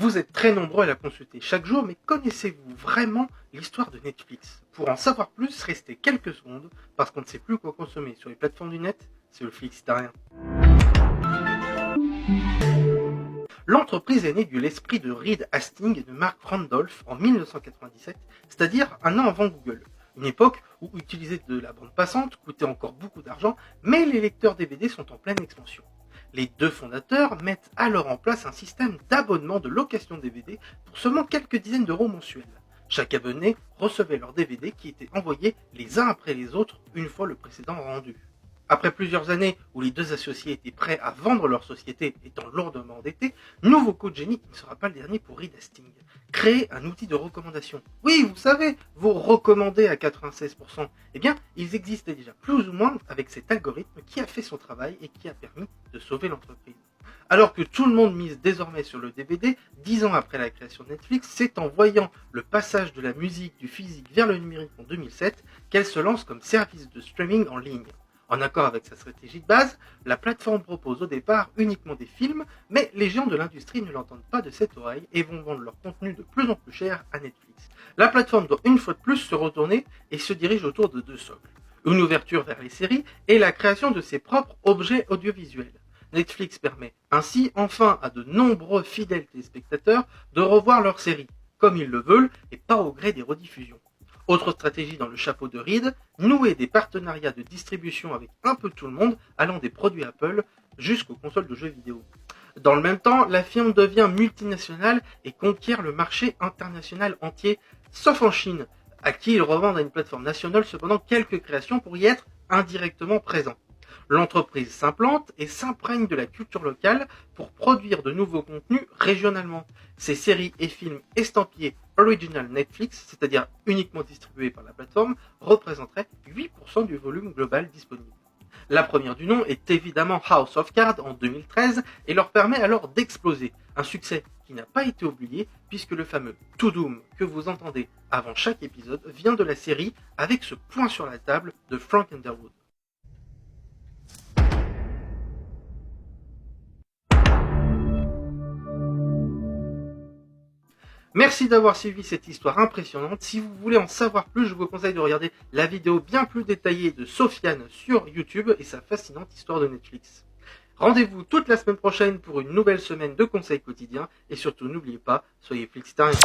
Vous êtes très nombreux à la consulter chaque jour, mais connaissez-vous vraiment l'histoire de Netflix? Pour en savoir plus, restez quelques secondes, parce qu'on ne sait plus quoi consommer sur les plateformes du net, c'est le flixitarien. L'entreprise est née de l'esprit de Reed Hastings et de Mark Randolph en 1997, c'est-à-dire un an avant Google. Une époque où utiliser de la bande passante coûtait encore beaucoup d'argent, mais les lecteurs DVD sont en pleine expansion. Les deux fondateurs mettent alors en place un système d'abonnement de location DVD pour seulement quelques dizaines d'euros mensuels. Chaque abonné recevait leur DVD qui étaient envoyés les uns après les autres une fois le précédent rendu. Après plusieurs années où les deux associés étaient prêts à vendre leur société étant lourdement endettés, nouveau coup de génie qui ne sera pas le dernier pour Reed Hastings. Créer un outil de recommandation. Oui, vous savez, vous recommandez à 96%. Eh bien, ils existaient déjà plus ou moins avec cet algorithme qui a fait son travail et qui a permis de sauver l'entreprise. Alors que tout le monde mise désormais sur le DVD, 10 ans après la création de Netflix, c'est en voyant le passage de la musique du physique vers le numérique en 2007 qu'elle se lance comme service de streaming en ligne. En accord avec sa stratégie de base, la plateforme propose au départ uniquement des films, mais les géants de l'industrie ne l'entendent pas de cette oreille et vont vendre leur contenu de plus en plus cher à Netflix. La plateforme doit une fois de plus se retourner et se dirige autour de deux socles. Une ouverture vers les séries et la création de ses propres objets audiovisuels. Netflix permet ainsi enfin à de nombreux fidèles téléspectateurs de revoir leurs séries, comme ils le veulent et pas au gré des rediffusions. Autre stratégie dans le chapeau de Reed, nouer des partenariats de distribution avec un peu tout le monde, allant des produits Apple jusqu'aux consoles de jeux vidéo. Dans le même temps, la firme devient multinationale et conquiert le marché international entier, sauf en Chine, à qui ils revendent à une plateforme nationale cependant quelques créations pour y être indirectement présents. L'entreprise s'implante et s'imprègne de la culture locale pour produire de nouveaux contenus régionalement. Ces séries et films estampillés Original Netflix, c'est-à-dire uniquement distribués par la plateforme, représenteraient 8% du volume global disponible. La première du nom est évidemment House of Cards en 2013 et leur permet alors d'exploser. Un succès qui n'a pas été oublié puisque le fameux To Doom que vous entendez avant chaque épisode vient de la série avec ce point sur la table de Frank Underwood. Merci d'avoir suivi cette histoire impressionnante. Si vous voulez en savoir plus, je vous conseille de regarder la vidéo bien plus détaillée de Sofiane sur YouTube et sa fascinante histoire de Netflix. Rendez-vous toute la semaine prochaine pour une nouvelle semaine de conseils quotidiens et surtout n'oubliez pas, soyez flixitariens.